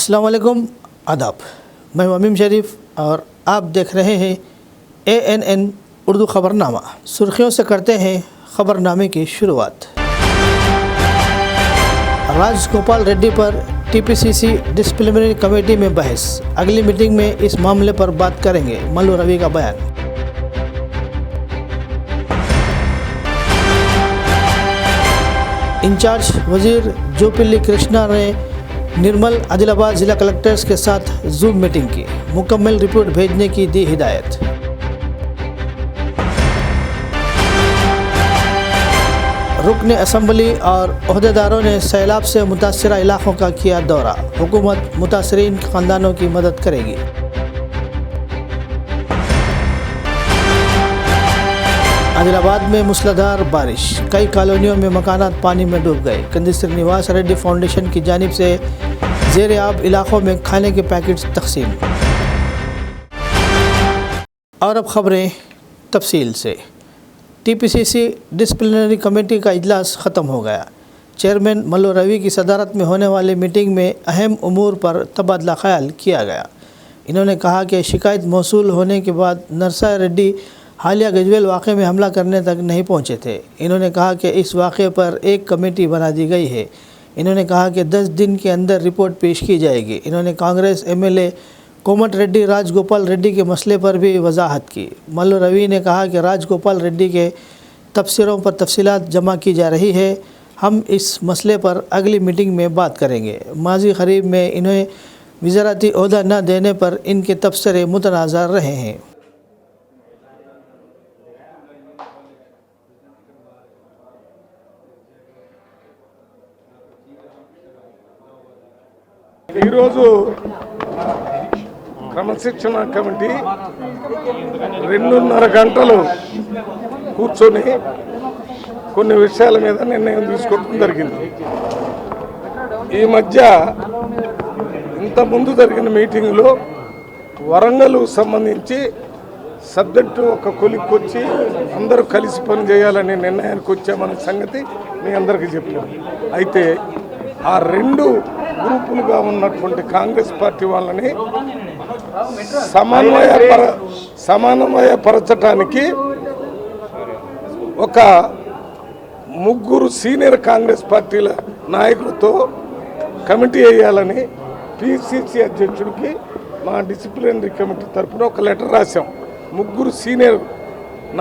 अस्सलाम वालेकुम, आदाब। मैं अमीम शरीफ और आप देख रहे हैं ANN उर्दू ख़बरनामा। सुर्खियों से करते हैं ख़बरनामे की शुरुआत। राजगोपाल रेड्डी पर TPCC डिसिप्लिनरी कमेटी में बहस। अगली मीटिंग में इस मामले पर बात करेंगे, मल्लू रवि का बयान। इंचार्ज वजीर जोपिल्ली कृष्णा ने निर्मल आदिलाबाद ज़िला कलेक्टर्स के साथ जूम मीटिंग की। मुकम्मल रिपोर्ट भेजने की दी हिदायत। रुकन असम्बली और ओहदेदारों ने सैलाब से मुतासरा इलाकों का किया दौरा। हुकूमत मुतासरीन ख़ानदानों की मदद करेगी। आदिलाबाद में मूसलाधार बारिश, कई कॉलोनियों में मकानात पानी में डूब गए। कंदी श्रीनिवास रेड्डी फाउंडेशन की जानिब से ज़ेर आब इलाकों में खाने के पैकेट्स तकसीम। और अब ख़बरें तफसील से। TPCC डिसिप्लिनरी कमेटी का इजलास ख़त्म हो गया। चेयरमैन मल्लू रवि की सदारत में होने वाली मीटिंग में अहम उमूर पर तबादला ख्याल किया गया। इन्होंने कहा कि शिकायत मौसूल होने के बाद नरसा रेड्डी हालिया गजवेल वाक़े में हमला करने तक नहीं पहुंचे थे। इन्होंने कहा कि इस वाक़े पर एक कमेटी बना दी गई है। इन्होंने कहा कि 10 दिन के अंदर रिपोर्ट पेश की जाएगी। इन्होंने कांग्रेस MLA कोमट रेड्डी राजगोपाल रेड्डी के मसले पर भी वजाहत की। मल्लू रवि ने कहा कि राजगोपाल रेड्डी के तबसरों पर तफसीलात जमा की जा रही है। हम इस मसले पर अगली मीटिंग में बात करेंगे। माजी करीब में इन्हें वज़ारती ओहदा न देने पर इनके तबसरे मुतनाज़र रहे हैं। ఈరోజు క్రమశిక్షణ కమిటీ 2.5 గంటలు కూర్చొని కొన్ని విషయాల మీద నిర్ణయం తీసుకోవడం జరిగింది. ఈ మధ్య ఇంతకుముందు జరిగిన మీటింగ్లో వరంగల్ సంబంధించి సబ్జెక్టు ఒక కొలిక్కొచ్చి అందరూ కలిసి పని చేయాలనే నిర్ణయానికి వచ్చామనే సంగతి మీ అందరికీ చెప్పాం. అయితే ఆ 2 గ్రూపులుగా ఉన్నటువంటి కాంగ్రెస్ పార్టీ వాళ్ళని సమన్వయపరచడానికి ఒక 3 సీనియర్ కాంగ్రెస్ పార్టీల నాయకులతో కమిటీ వేయాలని PCC అధ్యక్షుడికి మా డిసిప్లినరీ కమిటీ తరఫున ఒక లెటర్ రాశాం. 3 సీనియర్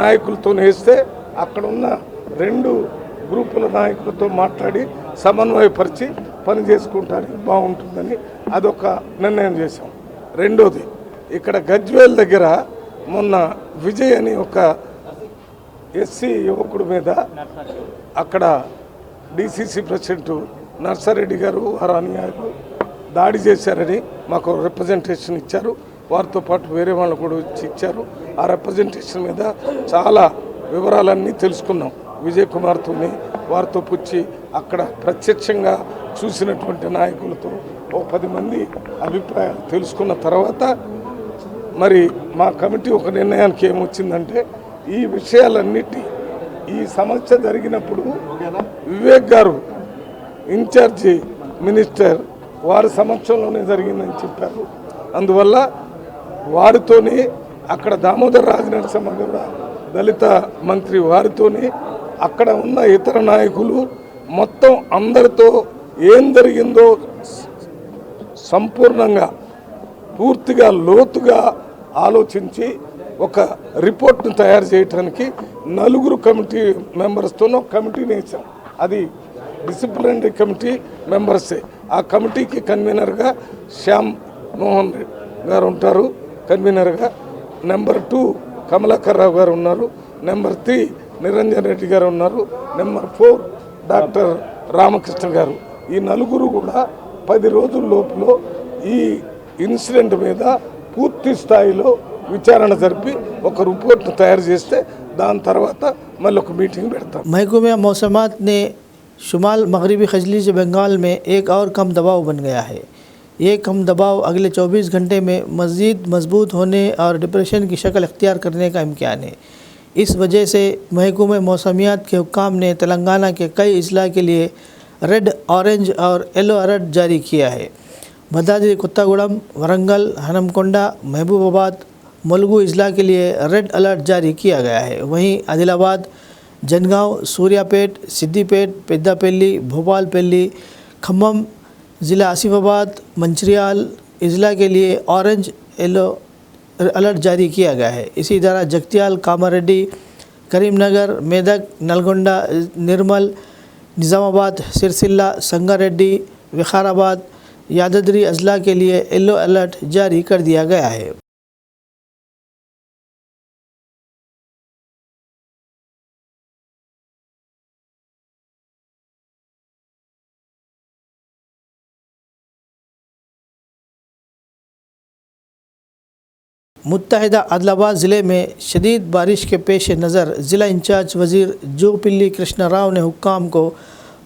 నాయకులతో వేస్తే అక్కడ ఉన్న 2 గ్రూపుల నాయకులతో మాట్లాడి సమన్వయపరిచి పని చేసుకుంటానికి బాగుంటుందని అదొక నిర్ణయం చేశాం. రెండోది, ఇక్కడ గజ్వేల్ దగ్గర మొన్న విజయ్ అని ఒక SC యువకుడి మీద అక్కడ DCC ప్రెసిడెంట్ నర్సారెడ్డి గారు వారు అనుయాయులు దాడి చేశారని మాకు రిప్రజెంటేషన్ ఇచ్చారు. వారితో పాటు వేరే వాళ్ళు కూడా వచ్చి ఇచ్చారు. ఆ రిప్రజెంటేషన్ మీద చాలా వివరాలన్నీ తెలుసుకున్నాం. విజయ్ కుమార్తోని వారితో పుచ్చి అక్కడ ప్రత్యక్షంగా చూసినటువంటి నాయకులతో 10 మంది అభిప్రాయాలు తెలుసుకున్న తర్వాత మరి మా కమిటీ ఒక నిర్ణయానికి ఏమొచ్చిందంటే ఈ విషయాలన్నిటి ఈ సమస్య జరిగినప్పుడు వివేక్ గారు ఇన్ఛార్జి మినిస్టర్ వారి సమక్షంలోనే జరిగిందని చెప్పారు. అందువల్ల వారితోని అక్కడ దామోదర్ రాజనరసింహ కూడా దళిత మంత్రి వారితోని అక్కడ ఉన్న ఇతర నాయకులు మొత్తం అందరితో ఏం జరిగిందో సంపూర్ణంగా పూర్తిగా లోతుగా ఆలోచించి ఒక రిపోర్ట్ను తయారు చేయడానికి 4 కమిటీ మెంబర్స్తో ఒక కమిటీని వేసాం. అది డిసిప్లినరీ కమిటీ మెంబర్సే. ఆ కమిటీకి కన్వీనర్గా శ్యామ్ మోహన్ గారు ఉంటారు కన్వీనర్గా. నెంబర్ 2 కమలాకర్ రావు గారు ఉన్నారు. నెంబర్ 3 నిరంజన్ రెడ్డి గారు ఉన్నారు. నెంబర్ 4 డాక్టర్ రామకృష్ణ గారు. ఈ 4 కూడా 10 రోజుల లోపల ఈ ఇన్సిడెంట్ మీద పూర్తి స్థాయిలో విచారణ జరిపి ఒక రిపోర్ట్ను తయారు చేస్తే దాని తర్వాత మళ్ళీ ఒక మీటింగ్ పెడతాం. महकमा मौसमात ने शुमाल मगरबी खजलीज बंगाल में एक और कम दबाव बन गया है। ये कम दबाव अगले 24 घंटे में मज़ीद मजबूत होने और डिप्रेशन की शक्ल इख्तियार करने का इम्कान है। इस वजह से महकमा मौसमियात के हुक्काम ने तेलंगाना के कई अजला के लिए रेड, ऑरेंज और येलो अलर्ट जारी किया है। भद्राद्री कोत्तागुड़म, वरंगल, हनमकोंडा, महबूबाबाद, मुलुगु इजला के लिए रेड अलर्ट जारी किया गया है। वहीं आदिलाबाद, जनगांव, सूर्यापेट, सिद्दीपेट, पेद्दापल्ली, भोपालपल्ली, खम्मम, ज़िला आसिफाबाद, मंचिर्याल इजला के लिए ऑरेंज येलो अलर्ट जारी किया गया है। इसी तरह जगत्याल, कामारेड्डी, करीमनगर, मेदक, नलगोंडा, निर्मल, निज़ामाबाद, सिरसिल्ला, संगारेड्डी, विकाराबाद, यादाद्री अजला के लिए येलो अलर्ट जारी कर दिया गया है। मुत्तहिदा आदिलाबाद ज़िले में शदीद बारिश के पेश नज़र ज़िला इंचार्ज वज़ीर जोगपिल्ली कृष्णा राव ने हुक्काम को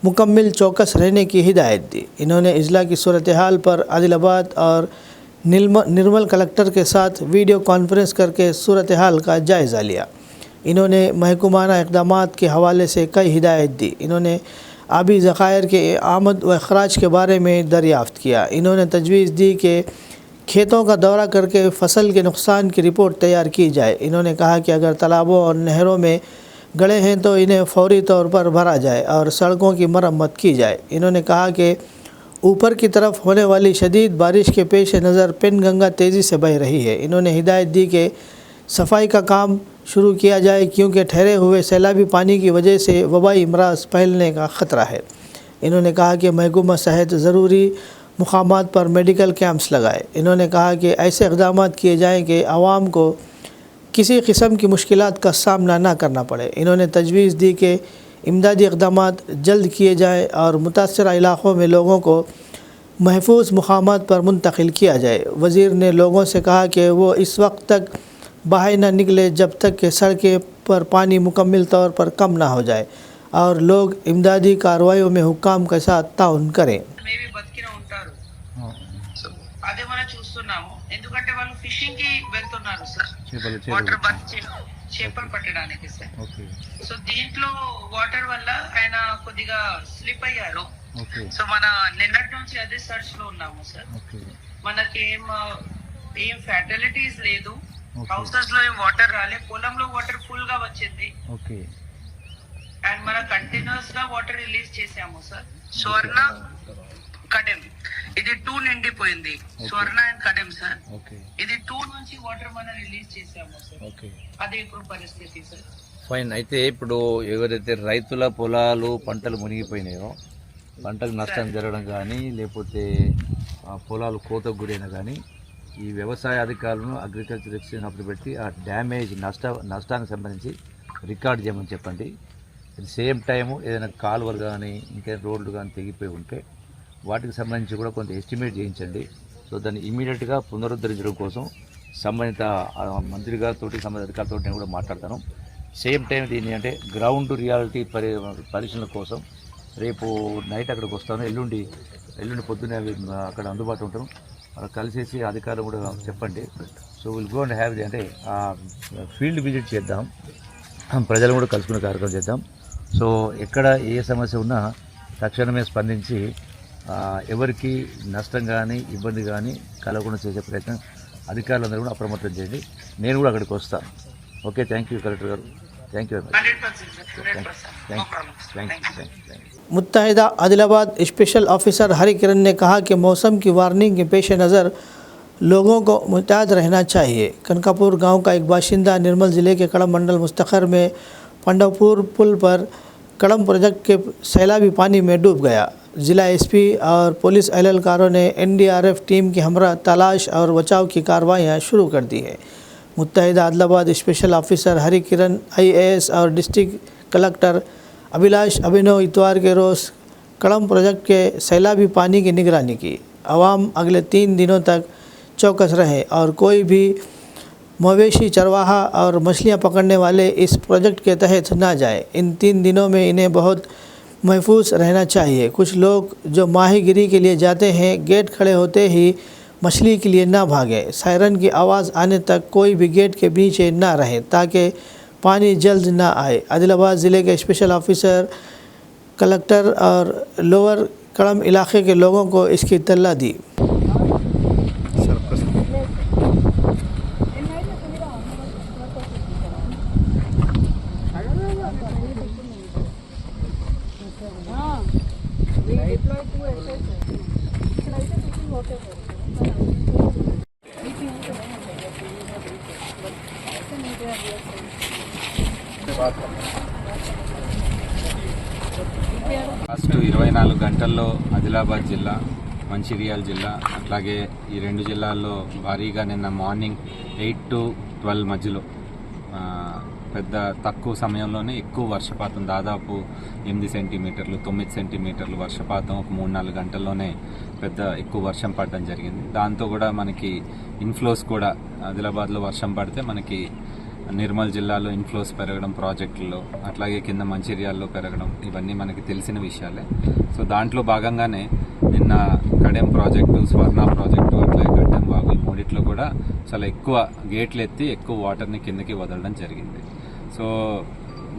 मुकम्मल चौकस रहने की हिदायत दी। इन्होंने इजला की सूरत हाल पर आदिलाबाद और निर्मल कलेक्टर के साथ वीडियो कॉन्फ्रेंस करके सूरत हाल का जायज़ा लिया। इन्होंने महकूमाना इक़दामात के हवाले से कई हिदायत दी। इन्होंने आबी ज़खायर के आमद व अखराज के बारे में दरियाफ़्त किया। इन्होंने तजवीज़ दी कि खेतों का दौरा करके फसल के नुकसान की रिपोर्ट तैयार की जाए। इन्होंने कहा कि अगर तालाबों और नहरों में गड़े हैं तो इन्हें फौरी तौर पर भरा जाए और सड़कों की मरम्मत की जाए। इन्होंने कहा कि ऊपर की तरफ होने वाली शदीद बारिश के पेश नज़र पेनगंगा तेज़ी से बह रही है। इन्होंने हिदायत दी कि सफाई का काम शुरू किया जाए क्योंकि ठहरे हुए सैलाबी पानी की वजह से वबाई अमराज फैलने का ख़तरा है। इन्होंने कहा कि महकूमा सेहत ज़रूरी मुकामात पर मेडिकल कैंप्स लगाए। इन्होंने कहा कि ऐसे इक़दाम किए जाएँ कि आवाम को किसी किस्म की मुश्किलात का सामना ना करना पड़े। इन्होंने तजवीज़ दी कि इमदादी इक़दामात जल्द किए जाएँ और मुतासरा इलाक़ों में लोगों को महफूज मुकामात पर मुंतकिल किया जाए। वज़ीर ने लोगों से कहा कि वो इस वक्त तक बाहर न निकले जब तक कि सड़कें पर पानी मुकम्मल तौर पर कम ना हो जाए और लोग इमदादी कार्रवाइयों में हुक्काम के साथ ताउन करें। అదే మనం చూస్తున్నాము ఎందుకంటే వాళ్ళు ఫిషింగ్ కి వెళ్తున్నారు సార్ వాటర్ బర్త్ చేపలు పట్టడానికి సార్ సో దీంట్లో వాటర్ వల్ల ఆయన కొద్దిగా స్లిప్ అయ్యారు సో మన నిన్నటి నుంచి అదే సర్చ్ లో ఉన్నాము సార్ మనకి ఏం ఫ్యాటలిటీస్ లేదు హౌసెస్ లో ఏం వాటర్ రాలే పొలంలో వాటర్ ఫుల్ గా వచ్చింది అండ్ మన కంటిన్యూస్ గా వాటర్ రిలీజ్ చేసాము సార్ స్వర్ణ కడెం ఇది 2 నిండిపోయింది స్వర్ణ అండ్ కడెం సార్ ఇది 2 నుంచి వాటర్ మనం రిలీజ్ చేసాము సార్ అదే ఇప్పుడు పరిస్థితి సార్ ఫైన్. అయితే ఇప్పుడు ఎవరైతే రైతుల పొలాలు పంటలు మునిగిపోయినాయో పంటకు నష్టం జరగడం కానీ లేకపోతే పొలాలు కోతకు గురైనా కానీ ఈ వ్యవసాయ అధికారులను అగ్రికల్చర్ ఎక్స్చేంజ్ అప్పుడు పెట్టి ఆ డ్యామేజ్ నష్టానికి సంబంధించి రికార్డ్ చేయమని చెప్పండి. అట్ సేమ్ టైము ఏదైనా కాలువలు కానీ ఇంకేదైనా రోడ్లు కానీ తెగిపోయి ఉంటే వాటికి సంబంధించి కూడా కొంత ఎస్టిమేట్ చేయించండి. సో దాన్ని ఇమీడియట్గా పునరుద్ధరించడం కోసం సంబంధిత మంత్రి గారితో సంబంధిత అధికారులతో నేను కూడా మాట్లాడతాను. సేమ్ టైం దీన్ని అంటే గ్రౌండ్ రియాలిటీ పరిశీలన కోసం రేపు నైట్ అక్కడికి వస్తాను. ఎల్లుండి పొద్దున్నే అక్కడ అందుబాటులో ఉంటాను. అక్కడ కలిసేసి అధికారులు కూడా చెప్పండి. So will go and have అంటే ఫీల్డ్ విజిట్ చేద్దాం, ప్రజలు కూడా కలుసుకునే కార్యక్రమం చేద్దాం. సో ఎక్కడ ఏ సమస్య ఉన్నా తక్షణమే స్పందించి ఎవరికి నష్టం కానీ ఇబ్బంది కానీ కలగకుండా చేసే ప్రయత్నం అధికారులందరూ కూడా అప్రమత్తం చేయండి. నేను కూడా అక్కడికి వస్తాను. ఓకే, థ్యాంక్ యూ కలెక్టర్ గారు. థ్యాంక్ యూ मुत्तहिदा आदिलाबाद स्पेशल ऑफिसर हरि किरण ने कहा कि मौसम की वार्निंग के पेश नज़र लोगों को मुतैद रहना चाहिए। कनकापुर गांव का एक बाशिंदा निर्मल ज़िले के कड़म मंडल मुस्तखर में पंडवपुर पुल पर कड़म प्रोजेक्ट के सैलाबी पानी में डूब गया। ज़िला एसपी और पुलिस एहलकारों ने एनडीआरएफ टीम की हमरा तलाश और बचाव की कार्रवाइयाँ शुरू कर दी हैं। मुत्तहिदा आदिलाबाद स्पेशल ऑफिसर हरि किरण IAS और डिस्ट्रिक्ट कलेक्टर अभिलाष अभिनव इतवार के रोज़ कड़म प्रोजेक्ट के सैलाबी पानी की निगरानी की। आवाम अगले 3 दिनों तक चौकस रहे और कोई भी मवेशी चरवाहा और मछलियां पकड़ने वाले इस प्रोजेक्ट के तहत ना जाए। इन 3 दिनों में इन्हें बहुत महफूज रहना चाहिए। कुछ लोग जो माहीगिरी के लिए जाते हैं गेट खड़े होते ही मछली के लिए ना भागे। सायरन की आवाज़ आने तक कोई भी गेट के पीछे ना रहे ताकि पानी जल्द ना आए। आदिलाबाद ज़िले के स्पेशल ऑफिसर कलेक्टर और लोअर कड़म इलाके के लोगों को इसकी इत्तला दी। ఫస్ట్ 24 గంటల్లో ఆదిలాబాద్ జిల్లా, మంచిర్యాల జిల్లా, అట్లాగే ఈ రెండు జిల్లాల్లో భారీగా నిన్న మార్నింగ్ 8 to 12 మధ్యలో పెద్ద తక్కువ సమయంలోనే ఎక్కువ వర్షపాతం, దాదాపు 8 సెంటీమీటర్లు 9 సెంటీమీటర్లు వర్షపాతం ఒక 3-4 గంటల్లోనే పెద్ద ఎక్కువ వర్షం పడడం జరిగింది. దాంతో కూడా మనకి ఇన్ఫ్లోస్ కూడా ఆదిలాబాద్లో వర్షం పడితే మనకి నిర్మల్ జిల్లాలో ఇన్ఫ్లోస్ పెరగడం ప్రాజెక్టుల్లో, అట్లాగే కింద మంచిర్యాలలో పెరగడం, ఇవన్నీ మనకి తెలిసిన విషయాలే. సో దాంట్లో భాగంగానే నిన్న కడెం ప్రాజెక్టు, స్వర్ణ ప్రాజెక్టు, అట్లాగే గడ్డం వాగు, ఈ మూడిట్లో కూడా చాలా ఎక్కువ గేట్లు ఎత్తి ఎక్కువ వాటర్ని కిందకి వదలడం జరిగింది. సో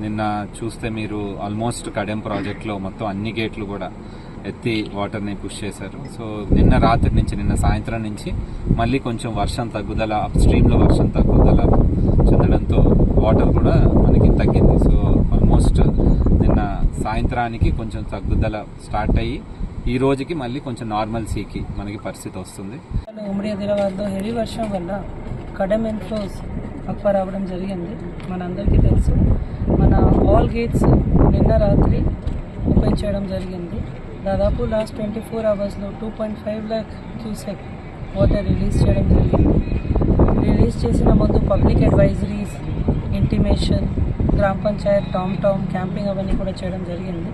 నిన్న చూస్తే మీరు ఆల్మోస్ట్ కడెం ప్రాజెక్టులో మొత్తం అన్ని గేట్లు కూడా ఎత్తి వాటర్ని పుష్ చేశారు. సో నిన్న రాత్రి నుంచి, నిన్న సాయంత్రం నుంచి మళ్ళీ కొంచెం వర్షం తగ్గుదల, అప్ స్ట్రీమ్లో వర్షం తగ్గుదల చెందడంతో వాటర్ కూడా మనకి తగ్గింది. సో ఆల్మోస్ట్ నిన్న సాయంత్రానికి కొంచెం తగ్గుదల స్టార్ట్ అయ్యి ఈ రోజుకి మళ్ళీ కొంచెం నార్మల్సీకి మనకి పరిస్థితి వస్తుంది. ఉమ్మడి ఆదిలాబాద్లో హెవీ వర్షం వల్ల కడెం ఇన్ఫ్లోస్ ఎక్కువ రావడం జరిగింది. మనందరికీ తెలుసు, మన ఆల్ గేట్స్ నిన్న రాత్రి ఓపెన్ చేయడం జరిగింది. దాదాపు లాస్ట్ 24 అవర్స్లో 2.5 lakh క్యూసెక్ వాటర్ రిలీజ్ చేయడం జరిగింది. రిలీజ్ చేసిన ముందు పబ్లిక్ అడ్వైజరీస్, ఇంటిమేషన్, గ్రామ పంచాయత్, టౌన్ క్యాంపింగ్ అవన్నీ కూడా చేయడం జరిగింది.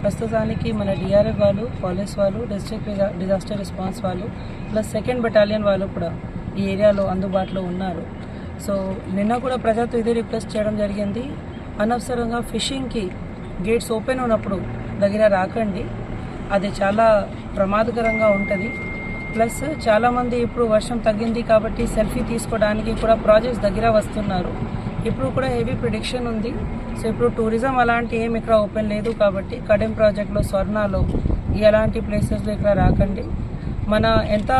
ప్రస్తుతానికి మన డిఆర్ఎఫ్ వాళ్ళు, పోలీస్ వాళ్ళు, డిస్ట్రిక్ట్ డిజాస్టర్ రెస్పాన్స్ వాళ్ళు, ప్లస్ 2nd బెటాలియన్ వాళ్ళు కూడా ఈ ఏరియాలో అందుబాటులో ఉన్నారు. సో నిన్న కూడా ప్రజలతో ఇదే రిక్వెస్ట్ చేయడం జరిగింది, అనవసరంగా ఫిషింగ్కి గేట్స్ ఓపెన్ ఉన్నప్పుడు దగ్గర రాకండి, అది చాలా ప్రమాదకరంగా ఉంటుంది. ప్లస్ చాలామంది ఇప్పుడు వర్షం తగ్గింది కాబట్టి సెల్ఫీ తీసుకోవడానికి కూడా ప్రాజెక్ట్స్ దగ్గర వస్తున్నారు. ఇప్పుడు కూడా హెవీ ప్రిడిక్షన్ ఉంది. సో ఇప్పుడు టూరిజం అలాంటి ఏం ఇక్కడ ఓపెన్ లేదు కాబట్టి కడెం ప్రాజెక్ట్లో, స్వర్ణలో, ఎలాంటి ప్లేసెస్లో ఇక్కడ రాకండి. మన ఎంత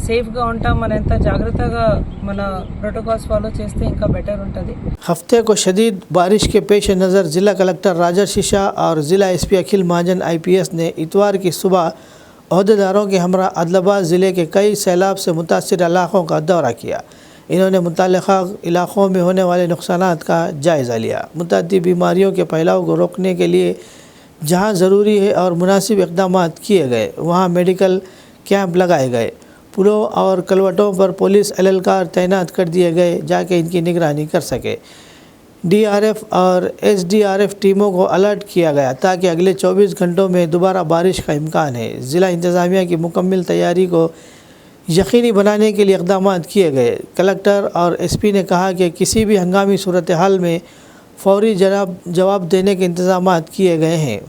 సేఫ్గా ఉంటాం, మన ఎంత జాగ్రత్తగా మన ప్రోటోకాల్స్ ఫాలో చేస్తే ఇంకా బెటర్ ఉంటుంది. हफ्ते को शदीद बारिश के पेश नज़र ज़िला कलेक्टर राजर्षि शाह और ज़िला एसपी अखिल महाजन IPS ने इतवार की सुबह अहदेदारों के हमरा आदिलाबाद ज़िले के कई सैलाब से मुतासर इलाक़ों का दौरा किया। इन्होंने मुतल्लिक़ा इलाक़ों में होने वाले नुकसानात का जायज़ा लिया। मुतअद्दी बीमारियों के फैलाव को रोकने के लिए जहाँ ज़रूरी है और मुनासिब इक़दाम किए गए, वहाँ मेडिकल कैंप लगाए गए। पुलों और कलवटों पर पुलिस एहलकार तैनात कर दिए गए जाके इनकी निगरानी कर सके। DRF और SDRF टीमों को अलर्ट किया गया ताकि अगले 24 घंटों में दोबारा बारिश का इम्कान है। ज़िला इंतज़ामिया की मुकम्मल तैयारी को यकीनी बनाने के लिए इक़दाम किए गए। कलेक्टर और SP ने कहा कि किसी भी हंगामी सूरत हाल में फौरी जवाब देने के इंतज़ाम किए गए हैं।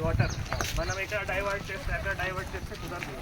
వాటర్ మనం ఇక్కడ డైవర్ట్ చేస్తే అక్కడ డైవర్ట్ చేస్తే కుదరదు.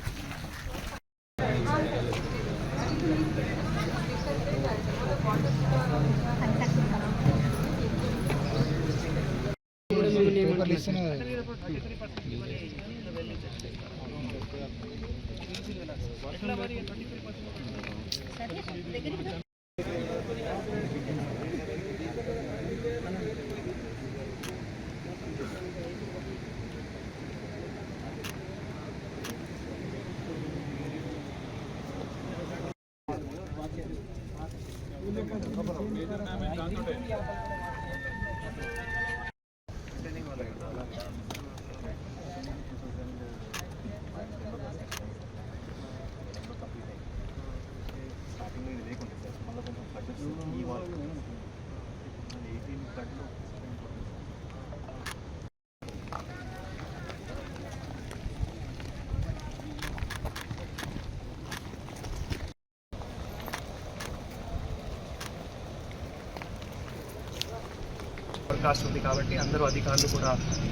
ఫోర్కాస్ట్ ఉంది కాబట్టి అందరూ అధికారులు కూడా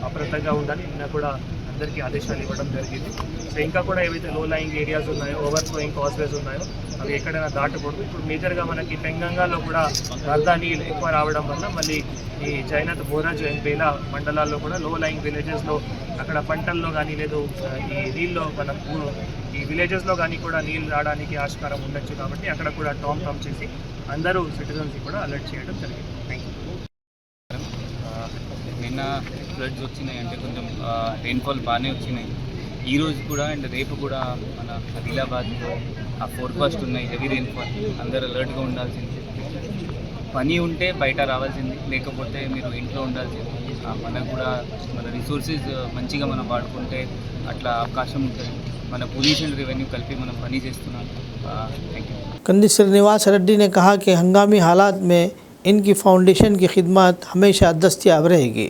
అప్రమత్తంగా ఉండాలి. నిన్న కూడా అందరికీ ఆదేశాలు ఇవ్వడం జరిగింది. సో ఇంకా కూడా ఏవైతే లో లయింగ్ ఏరియాస్ ఉన్నాయో, ఓవర్ ఫ్లోయింగ్ కాస్వేస్ ఉన్నాయో అవి ఎక్కడైనా దాటకూడదు. ఇప్పుడు మేజర్గా మనకి పెంగంగాలో కూడా వరద నీళ్ళు ఎక్కువ రావడం వల్ల మళ్ళీ ఈ జైనత్, బోరాజ్, బేలా మండలాల్లో కూడా లో లయింగ్ విలేజెస్లో అక్కడ పంటల్లో కానీ లేదు ఈ నీళ్ళలో మనం ఈ విలేజెస్లో కానీ కూడా నీళ్ళు రావడానికి ఆస్కారం ఉండొచ్చు. కాబట్టి అక్కడ కూడా టామ్ చేసి అందరూ సిటిజన్స్కి కూడా అలర్ట్ చేయడం జరిగింది. Thank you. నిన్న ఫ్లడ్స్ వచ్చినాయి, అంటే కొంచెం రెయిన్ఫాల్ బాగానే వచ్చినాయి. ఈరోజు కూడా అండ్ రేపు కూడా మన ఆదిలాబాద్లో ఆ ఫోర్కాస్ట్ ఉన్నాయి, హెవీ రెయిన్ఫాల్. అందరూ అలర్ట్గా ఉండాల్సింది. పని ఉంటే బయట రావాల్సింది, లేకపోతే మీరు ఇంట్లో ఉండాల్సింది. మనకు కూడా మన రిసోర్సెస్ మంచిగా మనం వాడుకుంటే అట్లా అవకాశం ఉంటుంది. మన పొల్యూషన్ రెవెన్యూ కలిపి మనం పని చేస్తున్నాం. Thank you. कंदी श्रीनिवास रेड्डी ने कहा कि हंगामी हालात में इनकी फाउंडेशन की खिदमत हमेशा दस्तयाब रहेगी।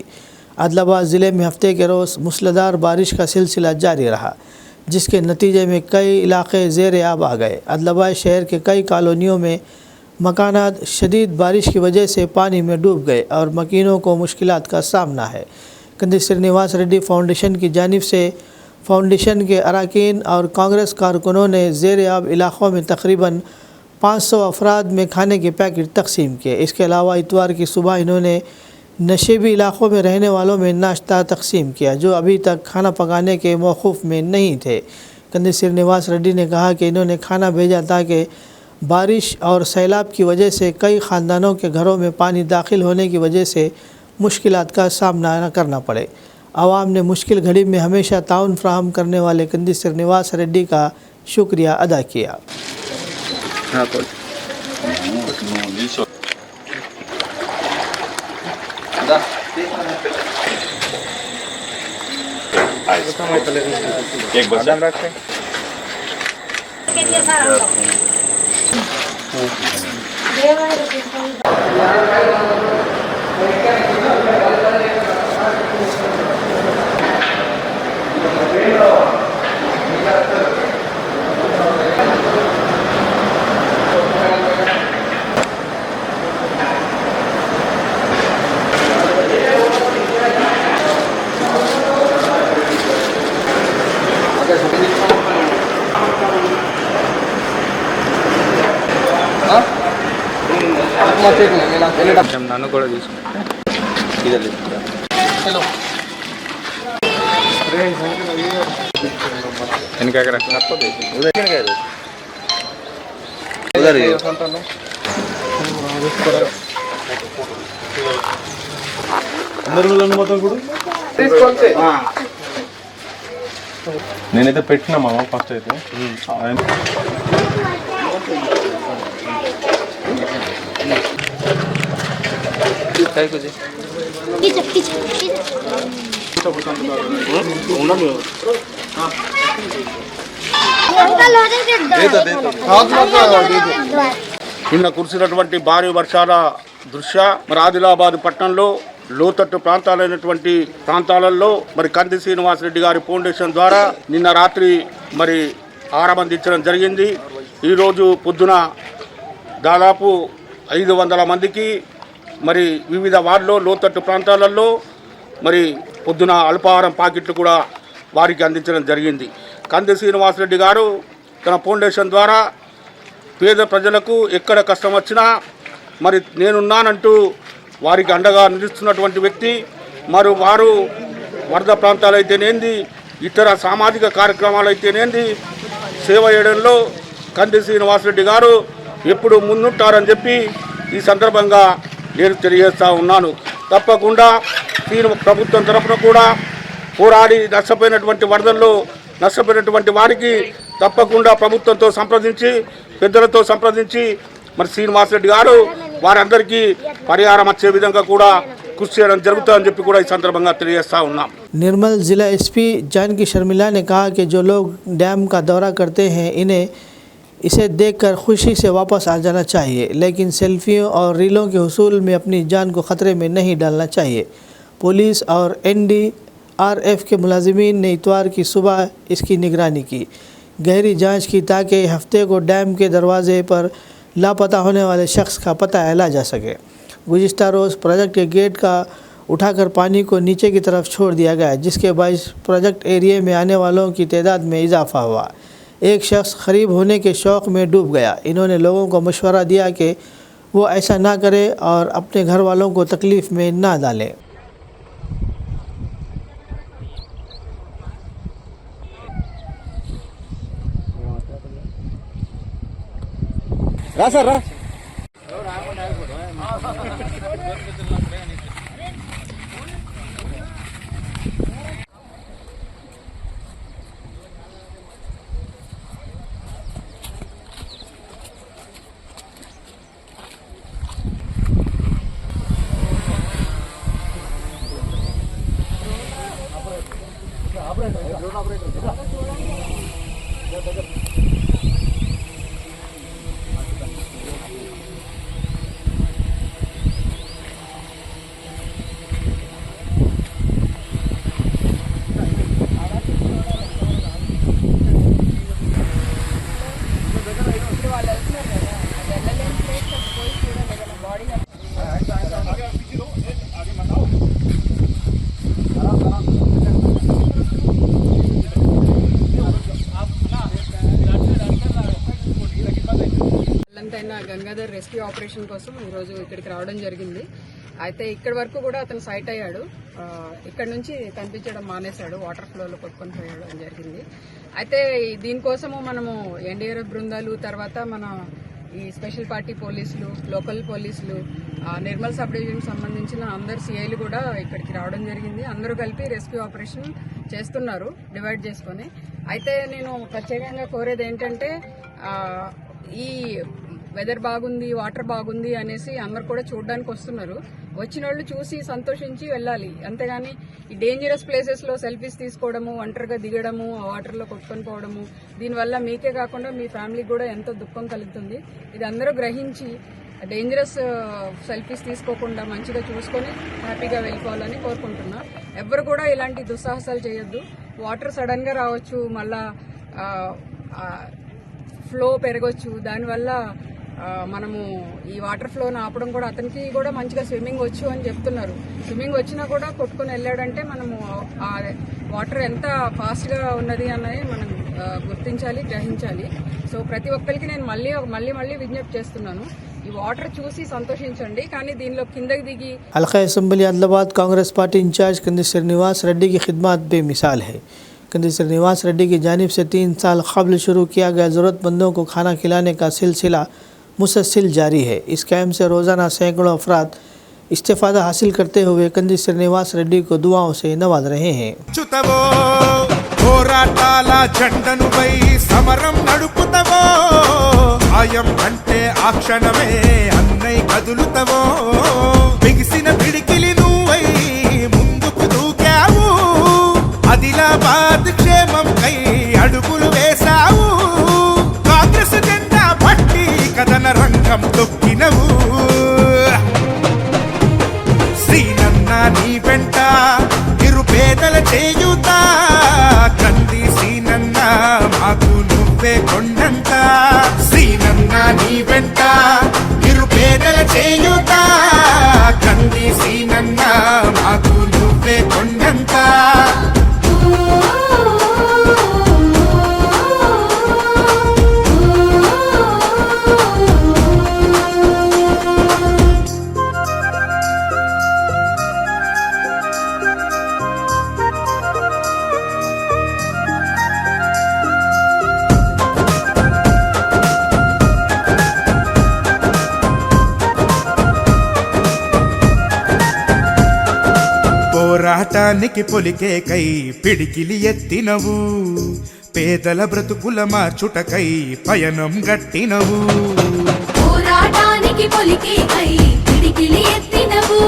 आदिलाबाद ज़िले में हफ्ते के रोज़ मूसलाधार बारिश का सिलसिला जारी रहा, जिसके नतीजे में कई इलाके ज़ेर आब आ गए। आदिलाबाद शहर के कई कॉलोनियों में मकानात शदीद बारिश की वजह से पानी में डूब गए और मकीनों को मुश्किलात का सामना है। कंदी श्रीनिवास रेड्डी फाउंडेशन की जानिब से फाउंडेशन के अरकान और कांग्रेस कारकुनों ने ज़ेर आब इलाक़ों में तकरीबन 500 अफराद में खाने के पैकेट तकसीम किए। इसके अलावा इतवार की सुबह इन्होंने नशेबी इलाक़ों में रहने वालों में नाश्ता तकसीम किया, जो अभी तक खाना पकाने के मौक़ूफ़ में नहीं थे। कंदी श्रीनिवास रेड्डी ने कहा कि इन्होंने खाना भेजा ताकि बारिश और सैलाब की वजह से कई ख़ानदानों के घरों में पानी दाखिल होने की वजह से मुश्किलात का सामना न करना पड़े। आवाम ने मुश्किल घड़ी में हमेशा ताउन फ्राहम करने वाले कंदी श्रीनिवास रेड्डी का शुक्रिया अदा किया। నన్ను కూడా తీసుకుంటా. నేనైతే పెట్టినా మామ ఫస్ట్ అయితే నిన్న కురిసినటువంటి భారీ వర్షాల దృష్ట్యా మరి ఆదిలాబాద్ పట్టణంలో లోతట్టు ప్రాంతాలలో మరి కంది శ్రీనివాసరెడ్డి గారి ఫౌండేషన్ ద్వారా నిన్న రాత్రి మరి ఆహారం అందించడం జరిగింది. ఈరోజు పొద్దున దాదాపు 500 మందికి మరి వివిధ వార్డులో లోతట్టు ప్రాంతాలలో మరి పొద్దున అల్పాహారం ప్యాకెట్లు కూడా వారికి అందించడం జరిగింది. కంది శ్రీనివాసరెడ్డి గారు తన ఫౌండేషన్ ద్వారా పేద ప్రజలకు ఎక్కడ కష్టం వచ్చినా మరి నేనున్నానంటూ వారికి అండగా నిలుస్తున్నటువంటి వ్యక్తి. మరి వారు వరద ప్రాంతాలు అయితేనేంది, ఇతర సామాజిక కార్యక్రమాలు అయితేనేంది, సేవ చేయడంలో కంది శ్రీనివాసరెడ్డి గారు ఎప్పుడు ముందుంటారని చెప్పి ఈ సందర్భంగా నేను తెలియజేస్తూ ఉన్నాను. తప్పకుండా ప్రభుత్వం తరఫున కూడా పోరాడి నష్టపోయినటువంటి వరదల్లో నష్టపోయినటువంటి వారికి తప్పకుండా ప్రభుత్వంతో సంప్రదించి పెద్దలతో సంప్రదించి మరి శ్రీనివాసరెడ్డి గారు వారందరికీ పరిహారం వచ్చే విధంగా కూడా కృషి చేయడం జరుగుతుందని చెప్పి కూడా ఈ సందర్భంగా తెలియజేస్తా ఉన్నాం. निर्मल जिला एसपी जानकी शर्मिला ने कहा कि जो लोग डैम का दौरा करते हैं इन्हें इसे देखकर खुशी से वापस आ जाना चाहिए, लेकिन सेल्फियों और रीलों के हुसूल में अपनी जान को ख़तरे में नहीं डालना चाहिए। पुलिस और NDRF के मुलाजिमीन ने इतवार की सुबह इसकी निगरानी की, गहरी जांच की ताकि हफ्ते को डैम के दरवाजे पर लापता होने वाले शख्स का पता अहला जा सके। गुज़िश्ता रोज़ प्रोजेक्ट के गेट का उठाकर पानी को नीचे की तरफ छोड़ दिया गया, जिसके बायस प्रोजेक्ट एरिया में आने वालों की तादाद में इजाफा हुआ। एक शख्स खरीब होने के शौक़ में डूब गया। इन्होंने लोगों को मशवरा दिया कि वो ऐसा ना करे और अपने घर वालों को तकलीफ़ में ना डालें। గంగాధర్ రెస్క్యూ ఆపరేషన్ కోసం ఈరోజు ఇక్కడికి రావడం జరిగింది. అయితే ఇక్కడి వరకు కూడా అతను సైట్ అయ్యాడు. ఇక్కడ నుంచి కనిపించడం మానేశాడు, వాటర్ ఫ్లోలో కొట్టుకొని పోయడం జరిగింది. అయితే దీనికోసము మనము ఎన్డీఆర్ఎఫ్ బృందాలు, తర్వాత మన ఈ స్పెషల్ పార్టీ పోలీసులు, లోకల్ పోలీసులు, నిర్మల్ సబ్ డివిజన్ సంబంధించిన అందరు సిఐలు కూడా ఇక్కడికి రావడం జరిగింది. అందరూ కలిపి రెస్క్యూ ఆపరేషన్ చేస్తున్నారు డివైడ్ చేసుకొని. అయితే నేను ప్రత్యేకంగా కోరేది ఏంటంటే, ఈ వెదర్ బాగుంది, వాటర్ బాగుంది అనేసి అందరు కూడా చూడడానికి వస్తున్నారు. వచ్చిన వాళ్ళు చూసి సంతోషించి వెళ్ళాలి, అంతేగాని ఈ డేంజరస్ ప్లేసెస్లో సెల్ఫీస్ తీసుకోవడము, ఒంటరిగా దిగడము, ఆ వాటర్లో కొట్టుకొని పోవడము, దీనివల్ల మీకే కాకుండా మీ ఫ్యామిలీకి కూడా ఎంతో దుఃఖం కలుగుతుంది. ఇది అందరూ గ్రహించి డేంజరస్ సెల్ఫీస్ తీసుకోకుండా మంచిగా చూసుకొని హ్యాపీగా వెళ్ళిపోవాలని కోరుకుంటున్నా. ఎవరు కూడా ఇలాంటి దుస్సాహసాలు చేయొద్దు. వాటర్ సడన్గా రావచ్చు, మళ్ళా ఫ్లో పెరగవచ్చు. దానివల్ల మనము ఈ వాటర్ ఫ్లోని ఆపడం కూడా, అతనికి కూడా మంచిగా స్విమ్మింగ్ వచ్చు అని చెప్తున్నారు. స్విమ్మింగ్ వచ్చినా కూడా కొట్టుకొని వెళ్ళాడంటే మనము ఆ వాటర్ ఎంత ఫాస్ట్గా ఉన్నది అన్నది మనం గుర్తించాలి, గ్రహించాలి. సో ప్రతి ఒక్కరికి నేను మళ్ళీ విజ్ఞప్తి చేస్తున్నాను, ఈ వాటర్ చూసి సంతోషించండి, కానీ దీనిలో కిందకి దిగి। हल्का assembly Adilabad Congress party incharge Kandi Srinivas Reddy की खिदमत बेमिसाल है। कंदी श्रीनिवास रेड्डी की जानिब से 3 साल कबल शुरू किया गया ज़रूरतमंदों को खाना खिलाने का सिलसिला मुसलसल जारी है। इस कैम्प से रोज़ाना सैकड़ों अफराद इस्तेफ़ादा हासिल करते हुए कंदी श्रीनिवास रेड्डी को दुआओं से नवाज रहे हैं। సమరం నడుపుతవో ఆయం అంటే ఆ క్షణమే అన్నై కదులుతవో బిగిసిన పిడికిలి నువ్వై ముందుకు దూకావు ఆదిలాబాద్ క్షేమం కై అడుగులు వేశావు కాంగ్రెస్ జెండా పట్టి కదన రంగం తొక్కినవు శ్రీనన్న నీ వెంట నిరుపేదల చేయుత కంది శ్రీనన్న మాకు నువ్వే కొండంత శ్రీనన్న నీ వెంట నిరుపేదల చేయుత కంది శ్రీనన్న మాకు నువ్వే కొండంత పోరాటానికి పొలికే కై పిడికిలి ఎత్తినవు పేదల బ్రతుకుల మార్చుటకై పయనం గట్టినవు పోరాటానికి పొలికే కై పిడికిలి ఎత్తినవు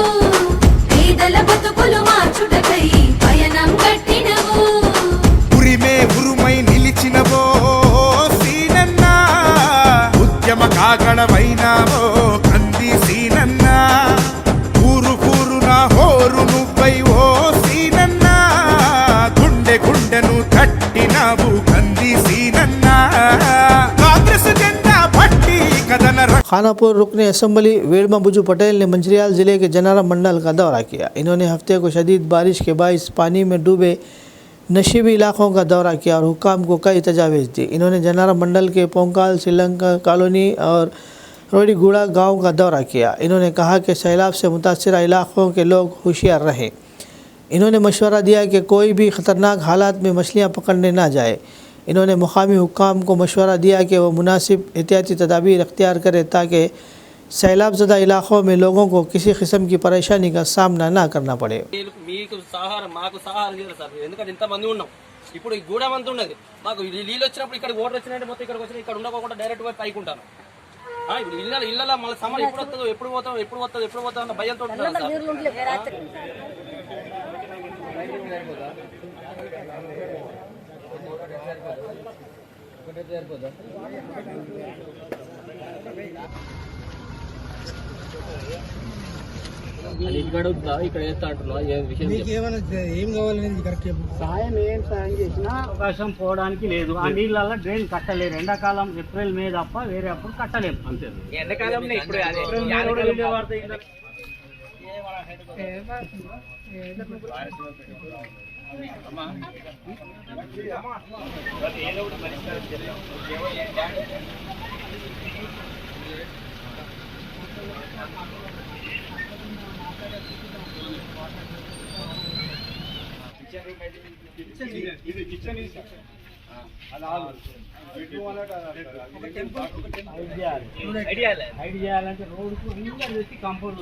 పేదల బ్రతుకులు మార్చుటకై పయనం గట్టినవు ఉరిమే ఉరుమై నిలిచినవో సీనన్న ఉద్యమ కాగడవైనావో కంది సీనన్న ఊరు కూరున హోరు నువ్వై ఓ సీనన్న గుండె గుండెను తట్టినావు కంది సీనన్న కాంగ్రెస్ జెండా పట్టి కదన खानापुर रुकने असम्बली वेड़मा बुजू पटेल ने मंचिरियाल ज़िले के जनारा मंडल का दौरा किया। इन्होंने हफ्ते को शदीद बारिश के बाइस पानी में डूबे नशीबी इलाकों का दौरा किया और हुक्काम को कई तजावीज़ दी। इन्होंने जनारा मंडल के पोंकाल, श्रीलंका कॉलोनी और रोडीगुड़ा गांव का दौरा किया। इन्होंने कहा कि सैलाब से मुतासर इलाकों के लोग होशियार रहें। इन्होंने मशवरा दिया कि कोई भी ख़तरनाक हालात में मछलियाँ पकड़ने ना जाए। इन्होंने मुकामी हुक्काम को मशवरा दिया कि वह मुनासिब एहतियाती तदाबीर अख्तियार करें ताकि सैलाब ज़दा इलाक़ों में लोगों को किसी किस्म की परेशानी का सामना ना करना पड़े। మీకు సహారం మాకు సహారం చేయాలి సార్, ఎందుకంటే ఇంతమంది ఉన్నాం. ఇప్పుడు ఈ గూడెం అంత ఉన్నది, మాకు నీళ్ళు వచ్చినప్పుడు ఇక్కడ వాటర్ వచ్చినట్టు మొత్తం ఇక్కడికి వచ్చి ఇక్కడ ఉండకోకుండా డైరెక్ట్ పోయి పైకి ఉంటాను. ఇప్పుడు ఇళ్ళ మళ్ళీ సమయం ఎప్పుడు వస్తుందో ఎప్పుడు పోతుందో అన్న భయంతో ఉంటాను సార్. ఇక్కడ వేస్తా అంటున్నా విషయం ఏం కావాలి సాయం ఏం సాయం చేసినా అవకాశం పోవడానికి లేదు. ఆ నీళ్ళ డ్రైన్ కట్టలేరు. ఎండాకాలం ఏప్రిల్ మే తప్ప వేరే అప్పుడు కట్టలేము. అంతే ఎండాకాలం ఐడియాలంటే రోడ్కు అందరూ తెచ్చి కంపౌండ్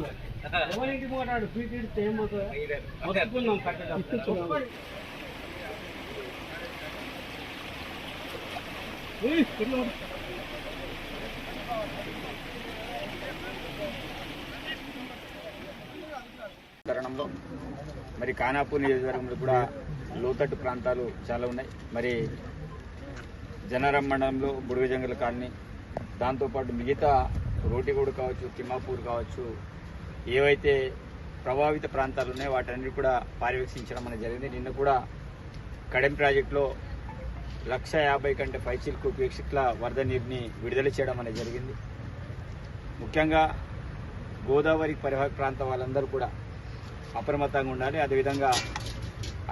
ఎవరింటి పోతాడు ఫీట్ ఏమవుతుందో కట్టడం. తరుణంలో మరి ఖానాపూర్ నియోజకవర్గంలో కూడా లోతట్టు ప్రాంతాలు చాలా ఉన్నాయి. మరి జనారం మండలంలో బుడుగజంగల కాలనీ, దాంతోపాటు మిగతా రోటిగూడు కావచ్చు, తిమ్మాపూర్ కావచ్చు, ఏవైతే ప్రభావిత ప్రాంతాలు ఉన్నాయో వాటన్నిటి కూడా పర్యవేక్షించడం అనేది జరిగింది. నిన్న కూడా కడెం ప్రాజెక్టులో 150,000 కంటే పైచిలకు క్యూసెక్ల వరద నీరుని విడుదల చేయడం అనేది జరిగింది. ముఖ్యంగా గోదావరి పరివాహక ప్రాంతం వాళ్ళందరూ కూడా అప్రమత్తంగా ఉండాలి. అదేవిధంగా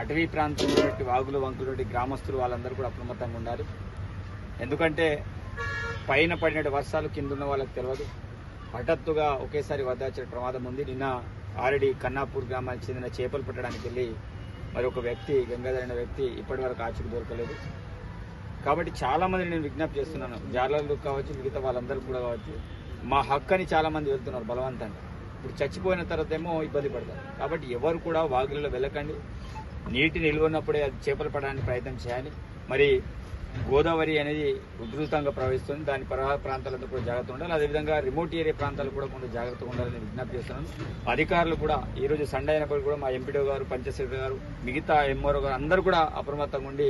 అటవీ ప్రాంతంలో వాగులు వంకులు గ్రామస్తులు వాళ్ళందరూ కూడా అప్రమత్తంగా ఉండాలి. ఎందుకంటే పైన పడిన వర్షాలు కింద ఉన్న వాళ్ళకి తెలియదు. హఠాత్తుగా ఒకేసారి వరద ప్రమాదం ఉంది. నిన్న ఆల్రెడీ కన్నాపూర్ గ్రామానికి చెందిన చేపలు పట్టడానికి వెళ్ళి మరి ఒక వ్యక్తి, గంగాధర్ అనే వ్యక్తి ఇప్పటి వరకు ఆచూకీ దొరకలేదు. కాబట్టి చాలామంది నేను విజ్ఞప్తి చేస్తున్నాను, జాలర్లు కావచ్చు, మిగతా వాళ్ళందరూ కూడా కావచ్చు, మా హక్కు అని చాలామంది వెళ్తున్నారు బలవంతంగా. ఇప్పుడు చచ్చిపోయిన తర్వాత ఏమో ఇబ్బంది పడతారు. కాబట్టి ఎవరు కూడా వాగులలో వెళ్ళకండి. నీటి నిల్వ ఉన్నప్పుడే అది చేపలు పడడానికి ప్రయత్నం చేయాలి. మరి గోదావరి అనేది ఉధృతంగా ప్రవహిస్తుంది. దాని పరివాహక ప్రాంతాలతో కూడా జాగ్రత్త ఉండాలి. అదేవిధంగా రిమోట్ ఏరియా ప్రాంతాలు కూడా కొంత జాగ్రత్తగా ఉండాలని విజ్ఞప్తి చేస్తున్నాను. అధికారులు కూడా ఈరోజు సండే అయినప్పటికీ కూడా మా ఎంపీడీ గారు, పంచాయత్ సెక్రటరీ గారు, మిగతా ఎంఆర్ఓ గారు అందరూ కూడా అప్రమత్తంగా ఉండి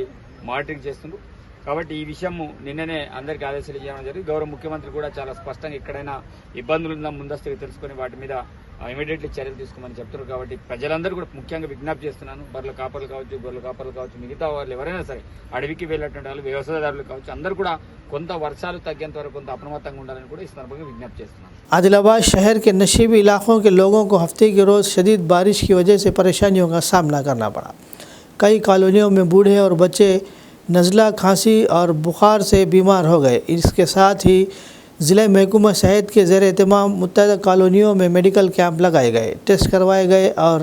మానిటరింగ్ చేస్తున్నారు. కాబట్టి ఈ విషయం నిన్ననే అందరికీ ఆదేశాలు చేయడం జరిగింది. గౌరవ ముఖ్యమంత్రి కూడా చాలా స్పష్టంగా ఎక్కడైనా ఇబ్బందులు ఉన్నా ముందస్తుగా తెలుసుకుని వాటి మీద ఇమీడియట్లీ చర్యలు తీసుకోమని చెప్తున్నారు. కాబట్టి ప్రజలందరూ కూడా ముఖ్యంగా విజ్ఞప్తి చేస్తున్నాను, బర్రెల కాపర్లు కావచ్చు, గొర్రెల కాపర్లు కావచ్చు, మిగతా వాళ్ళు ఎవరైనా సరే అడవికి వెళ్ళేటువంటి వాళ్ళు, వ్యవసాయదారులు కావచ్చు, అందరూ కూడా కొంత వర్షాలు తగ్గేంత వరకు కొంత అప్రమత్తంగా ఉండాలని కూడా ఈ సందర్భంగా విజ్ఞప్తి చేస్తున్నాను. आदिलाबाद शहर के नशीबी इलाकों के लोगों को हफ्ते के रोज़ शदीद बारिश की वजह से परेशानियों का सामना करना पड़ा। कई कॉलोनियों में बूढ़े और बच्चे नज़ला, खांसी और बुखार से बीमार हो गए। इसके साथ ही ज़िला महकमा सेहत के ज़ेर एहतमाम मुत्तहदा कॉलोनियों में मेडिकल कैंप लगाए गए, टेस्ट करवाए गए और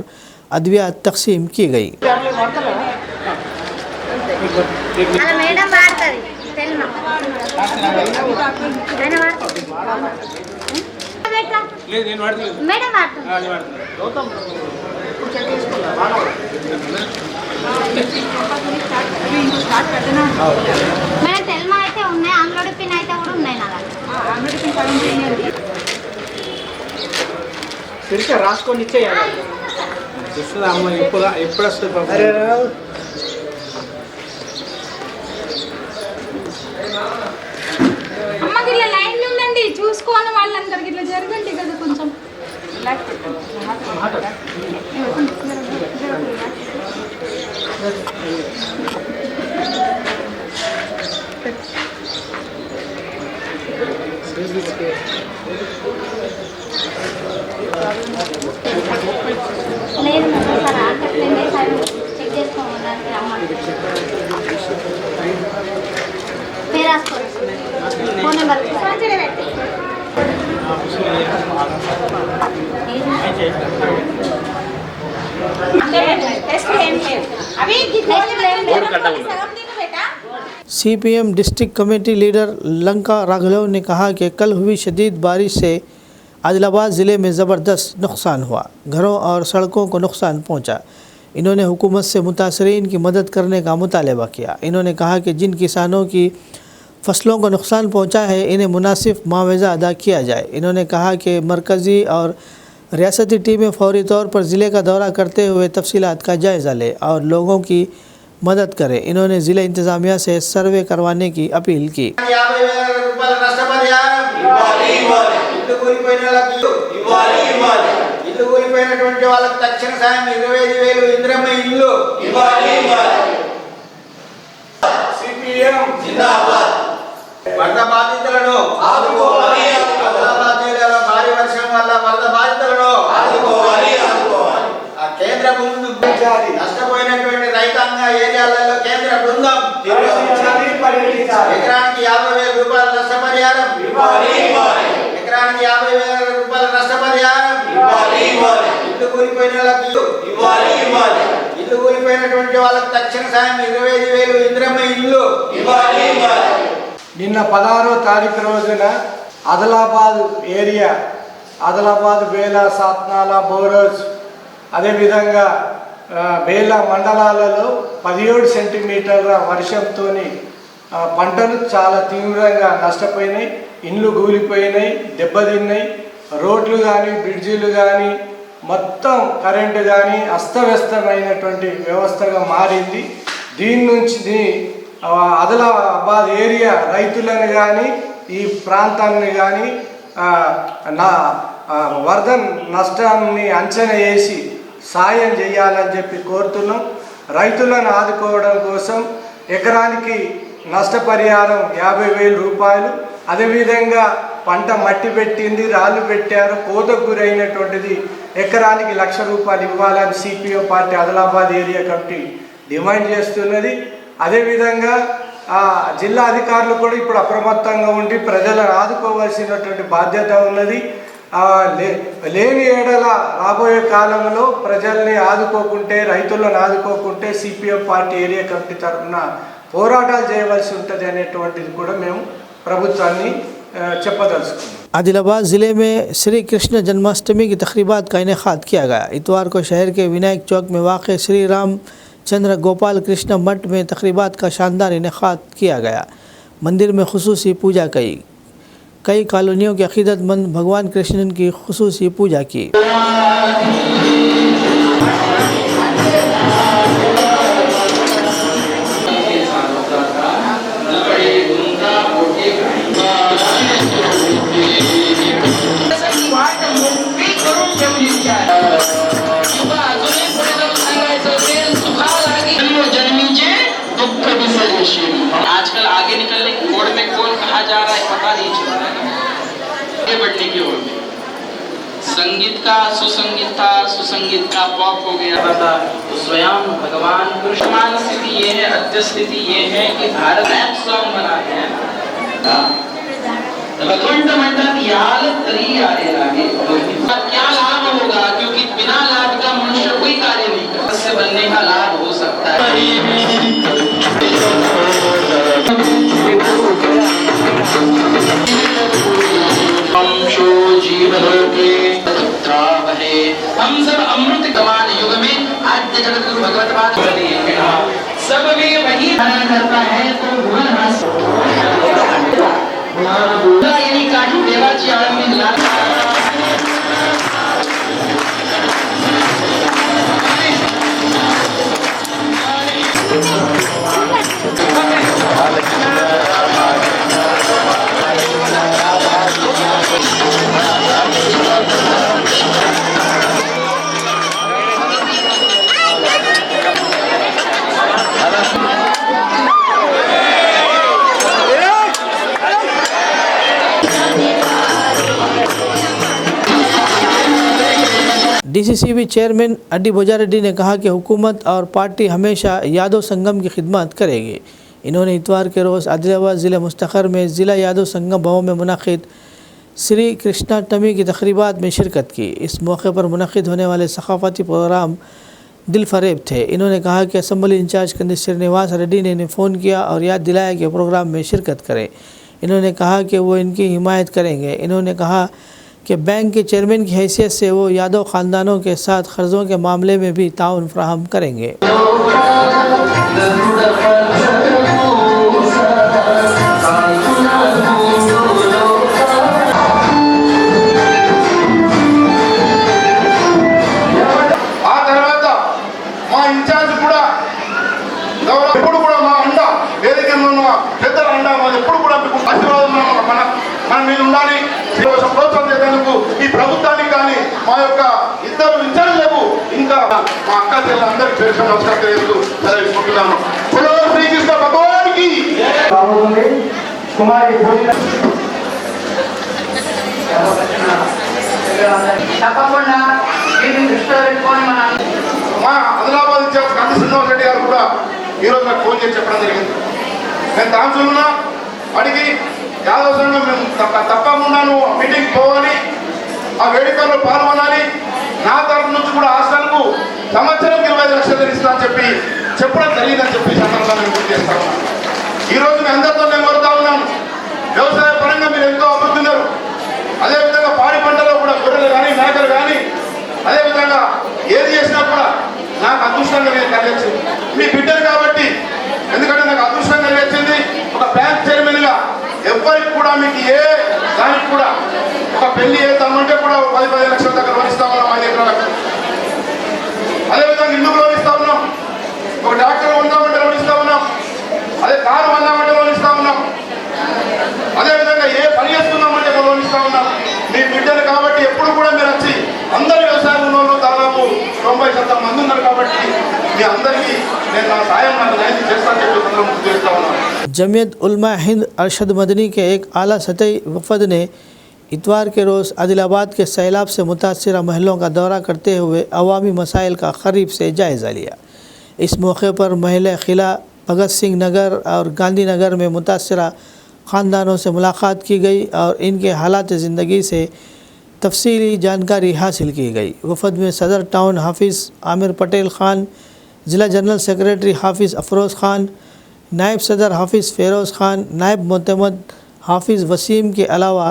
अदविया तकसीम की गई। మేడం తెల్మా అయితే ఉన్నాయి, ఆమ్లోడి పిన్ అయితే కూడా ఉన్నాయి నా దగ్గర. ఆమ్లోడి పిన్ పని చేయండి. తిరిగి రాసుకొని ఇచ్చేయాలి. చూస్తుందా అమ్మ ఎప్పుడు వస్తుంది పాపం. అమ్మ ఇలా లైన్ ఉండండి, చూసుకోని వాళ్ళందరికి ఇట్లా జరగండి కదా కొంచెం. లేదు సార్ ఆర్డర్ 10 డేస్ చెక్ చేసుకోమన్నారు అమౌంట్ పేరు రాసుకోండి phone number CPM district committee leader Lanka Raghav ने कहा कि कल हुई शदीद बारिश से आदिलाबाद ज़िले में ज़बरदस्त नुकसान हुआ, घरों और सड़कों को नुकसान पहुंचा। इन्होंने हुकूमत से मुतासरीन की मदद करने का मुतालबा किया। इन्होंने कहा कि जिन किसानों की फसलों को नुकसान पहुंचा है इन्हें मुनासिब मुआवजा अदा किया जाए। इन्होंने कहा कि मरकज़ी और रियासती टीमें फौरी तौर पर ज़िले का दौरा करते हुए तफसीलात का जायज़ा लें और लोगों की मदद करें। इन्होंने ज़िला इंतज़ामिया से सर्वे करवाने की अपील की। వరద బాధితులను ఆదుకోవాలి, ఆదిలాబాద్ జిల్లాలో భారీ వర్షం వల్ల వరద బాధితులను ఆదుకోవాలి. కేంద్ర బృందం నష్టపోయినటువంటి రైతాంగ ఏరియాలలో కేంద్ర బృందం ఎకరానికి 50,000 రూపాయల నష్టపరిహారం ఇవ్వాలి. ఎకరానికి 50,000 రూపాయల నష్టపరిహారం ఇవ్వాలి. ఇల్లు కూలిపోయిన వాళ్ళకి ఇవ్వాలి. ఇల్లు కూలిపోయినటువంటి వాళ్ళకి తక్షణ సాయం 25,000 ఇంద్రమ్మ ఇల్లు ఇవ్వాలి. నిన్న 16వ తారీఖు రోజున ఆదిలాబాద్ ఏరియా, ఆదిలాబాద్ బేలా, సాత్నాల, బోరోజ్, అదేవిధంగా బేలా మండలాలలో 17 సెంటీమీటర్ల వర్షంతో పంటలు చాలా తీవ్రంగా నష్టపోయినాయి. ఇండ్లు కూలిపోయినాయి, దెబ్బతిన్నాయి. రోడ్లు కానీ, బ్రిడ్జిలు కానీ, మొత్తం కరెంటు కానీ అస్తవ్యస్తమైనటువంటి వ్యవస్థగా మారింది. దీని నుంచి ఆదిలాబాద్ ఏరియా రైతులను కానీ, ఈ ప్రాంతాన్ని కానీ వరద నష్టాన్ని అంచనా వేసి సాయం చేయాలని చెప్పి కోరుతున్నాం. రైతులను ఆదుకోవడం కోసం ఎకరానికి నష్టపరిహారం 50,000 రూపాయలు, అదేవిధంగా పంట మట్టి పెట్టింది, రాళ్ళు పెట్టారు, కోతకు గురైనటువంటిది ఎకరానికి 1,00,000 రూపాయలు ఇవ్వాలని CPO party Adilabad area committee demand చేస్తున్నది. అదేవిధంగా జిల్లా అధికారులు కూడా ఇప్పుడు అప్రమత్తంగా ఉండి ప్రజలను ఆదుకోవాల్సినటువంటి బాధ్యత ఉన్నది. లేని ఏడల రాబోయే కాలంలో ప్రజల్ని ఆదుకోకుంటే, రైతులను ఆదుకోకుంటే సిపిఎం పార్టీ ఏరియా కమిటీ తరఫున పోరాటాలు చేయవలసి ఉంటుంది అనేటువంటిది కూడా మేము ప్రభుత్వాన్ని చెప్పదలుచుకున్నాం. आदिलाबाद ज़िले में श्री कृष्ण जन्माष्टमी की तकरीबात का इनेकाद किया गया। इतवार को शहर के विनायक चौक में वाक़ श्री राम चंद्र गोपाल कृष्ण मठ में तकरीबात का शानदार इनेकाद किया गया। मंदिर में खुसूसी पूजा की, कई कॉलोनियों के अक़ीदतमंद भगवान कृष्ण की खुसूसी पूजा की। आजकल आगे निकलने की होड़ में कौन कहा जा रहा है पता नहीं चल रहा है। आगे बढ़ने की होड़ में संगीत का सुसंगीत था, सुसंगीत का पॉप हो गया था। तो स्वयं भगवान कृष्ण स्थिति ये है, अद्य स्थिति ये है कि भारत रैप सॉन्ग बनाते हैं भगवंत मंडल याल तरी आरे लागे। क्या लाभ होगा, क्योंकि बिना लाभ का मनुष्य कोई कार्य नहीं कर, इससे बनने का लाभ हो सकता है। हम सब अमृत कमान युग में आद्य जगत गुरु भगवत बात सब में वही धारण करता है तो भुवन हास यानी काठी देवाची आळंदी लाल डीसीसीबी चेयरमैन अड्डी बोजारेड्डी ने कहा कि हुकूमत और पार्टी हमेशा यादव संगम की खिदमत करेगी। इन्होंने इतवार के रोज़ आदिलाबाद ज़िले मुस्तखर में ज़िला यादव संगम भवन में मुनक़िद श्री कृष्णाष्टमी की तक़रीबात में शिरकत की। इस मौके पर मुनक़िद होने वाले सक़ाफ़ती प्रोग्राम दिल फरेब थे। इन्होंने कहा कि असम्बली इंचार्ज कंदी श्रीनिवास रेड्डी ने इन्हें फ़ोन किया और याद दिलाया कि प्रोग्राम में शिरकत करें। इन्होंने कहा कि वो इनकी हिमायत करेंगे। इन्होंने कहा कि बैंक के चेयरमैन की हैसियत से वो यादव ख़ानदानों के साथ कर्ज़ों के मामले में भी ताउन फराहम करेंगे। ఈ ప్రభుత్వానికి కానీ మా యొక్క ఇద్దరు ఇన్ఛార్జీలకు ఇంకా మా అక్క చెల్లెలందరికీ పేరు నమస్కారం తెలియజేస్తూ సెలవుకుంటున్నాను. బోలో శ్రీకృష్ణ భగవానికి తప్పకుండా దీన్ని దృష్టిలో పెట్టుకొని మా ఆదిలాబాద్ ఇన్ఛార్జ్ కంది శ్రీనివాస్ రెడ్డి గారు కూడా ఈరోజు నాకు ఫోన్ చేసి చెప్పడం జరిగింది. నేను తాంసూలున్నా అడిగి యాదవ్ సంఘం మేము తప్పకుండా మీటింగ్ పోవాలి, ఆ వేడుకల్లో పాల్గొనాలి, నా తరఫు నుంచి కూడా హాస్టల్కు సంవత్సరం 25 లక్షలు ఇస్తా అని చెప్పడం జరిగిందని చెప్పి సందర్భంగా నేను గుర్తు చేస్తా ఉన్నాను. ఈరోజు మీ అందరితో నేను కోరుతా ఉన్నాను, వ్యవసాయ పరంగా మీరు ఎంతో అభివృద్ధి ఉన్నారు. అదేవిధంగా పాడి పంటలో కూడా గొర్రెలు కానీ మేకలు కానీ అదేవిధంగా ఏది చేసినా కూడా నాకు అదృష్టంగా నేను కలిగించింది మీ బిడ్డలు కాబట్టి. ఎందుకంటే నాకు అదృష్టం కలిగించింది ఒక బ్యాంక్ చైర్మన్గా ఎవ్వరికి కూడా మీకు ఏ దానికి కూడా ఒక పెళ్లి చేద్దామంటే కూడా 10-15 లక్షల దగ్గర లోన్ ఇస్తా ఉన్నాం. 5 ఎకరాలకు అదేవిధంగా ఇల్లు లోన్ ఇస్తా ఉన్నాం. ఒక డాక్టర్ కొందామంటే లోన్ ఇస్తా ఉన్నాం. అదే కారు కొందామంటే లోన్ ఇస్తా ఉన్నాం. అదేవిధంగా ఏ పని చేస్తున్నామంటే లోన్ ఇస్తా ఉన్నాం. మీ బిడ్డలు కాబట్టి ఎప్పుడు కూడా మీరు వచ్చి అందరు వ్యవసాయం ఉన్నోళ్ళు దాదాపు 90% మంది ఉన్నారు కాబట్టి మీ అందరికీ నేను నా సాయం నాకు న్యాయం చేస్తానని చెప్పి అందరం ముందు చేస్తా ఉన్నాను. जमीयत उलमा हिंद अरशद मदनी के एक आला सतही वफद ने इतवार के रोज़ आदिलाबाद के सैलाब से मुतासरा महलों का दौरा करते हुए अवामी मसाइल का करीब से जायज़ा लिया। इस मौके पर महल किला, भगत सिंह नगर और गांधी नगर में मुतासरा ख़ानदानों से मुलाकात की गई और इनके हालात ज़िंदगी से तफसीली जानकारी हासिल की गई। वफद में सदर टाउन हाफिज़ आमिर पटेल ख़ान, ज़िला जनरल सेक्रेटरी हाफिज़ अफरोज़ ख़ान, नायब सदर हाफिज़ फ़ेरोज़ ख़ान, नायब मोतमद हाफिज़ वसीम के अलावा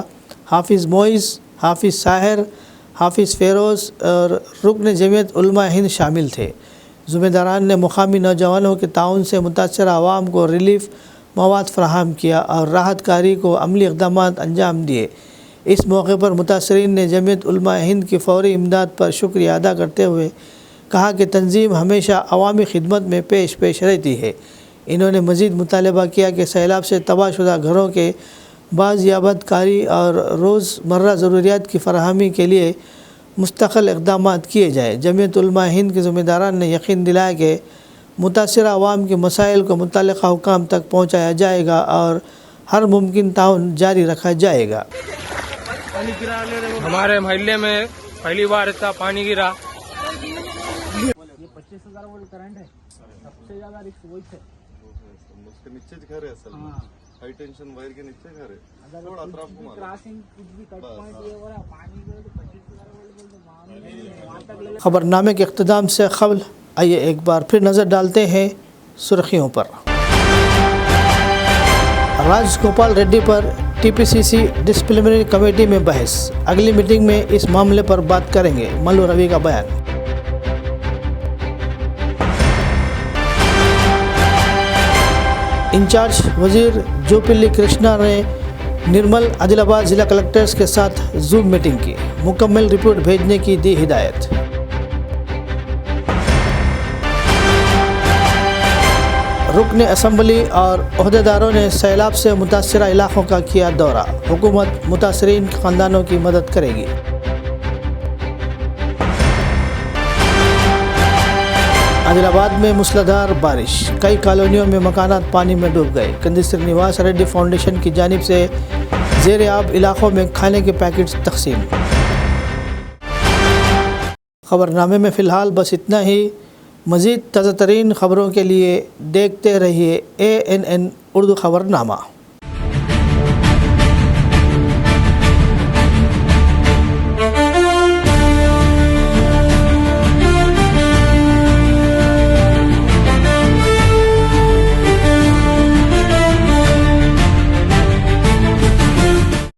हाफिज़ मोइज़, हाफिज़ साहिर, हाफिज़ फ़ेरोज़ और रुकन जमीयत उलमा हिंद शामिल थे। ज़िम्मेदारान ने मुकामी नौजवानों के ताउन से मुतासरा अवाम को रिलीफ़ मवाद फ़राहम किया और राहत कारी को अमली इक़दाम अंजाम दिए। इस मौके पर मुतासरीन ने जमीयत उलमा हिंद की फ़ौरी इमदाद पर शुक्रिया अदा करते हुए कहा कि तंजीम हमेशा अवामी खिदमत में पेश रहती है। इन्होंने मज़ीद मुतालबा किया कि सैलाब से तबाहशुदा घरों के बाज़ियाबत कारी और रोज़मर्रा ज़रूरियात की फ़राहमी के लिए मुस्तक़िल इक़दाम किए जाए। जमीयत उलमा हिंद के ज़िम्मेदारान ने यकीन दिलाया कि मुतासरा अवाम के मसाइल को मुतल्लिक़ा हुकाम तक पहुँचाया जाएगा और हर मुमकिन ताउन जारी रखा जाएगा। हमारे मोहल्ले में पहली बार इतना पानी गिरा। ये 25,000 वोल्ट करंट है, सबसे ज्यादा रिस्क वही है। उसके नीचे घर है असल में, हाई टेंशन वायर के नीचे घर है, थोड़ा अतराफ घुमा क्रॉसिंग कुछ भी कट पॉइंट ये हो रहा पानी को 25,000 वोल्ट बोल तो वहां तक। खबरनामे के इख्तिताम से क़ब्ल आइए एक बार फिर नज़र डालते हैं सुर्खियों पर। राजगोपाल रेड्डी पर टीपीसीसी डिसिप्लिनरी कमेटी में बहस, अगली मीटिंग में इस मामले पर बात करेंगे, मल्लू रवि का बयान। इंचार्ज वजीर जोपिल्ली कृष्णा ने निर्मल आदिलाबाद ज़िला कलेक्टर्स के साथ जूम मीटिंग की, मुकम्मल रिपोर्ट भेजने की दी हिदायत। रुकन असम्बली और अहदेदारों ने सैलाब से मुतासरा इलाक़ों का किया दौरा, हुकूमत मुतासरीन ख़ानदानों की मदद करेगी। आदिलाबाद में मूसलाधार बारिश, कई कॉलोनियों में मकानात पानी में डूब गए। कंदी श्रीनिवास रेड्डी फाउंडेशन की जानिब से ज़ेर आब इलाक़ों में खाने के पैकेट्स तकसीम। ख़बरनामे में फ़िलहाल बस इतना ही। मज़ीद ताज़ा तरीन ख़बरों के लिए देखते रहिए ANN उर्दू ख़बरनामा।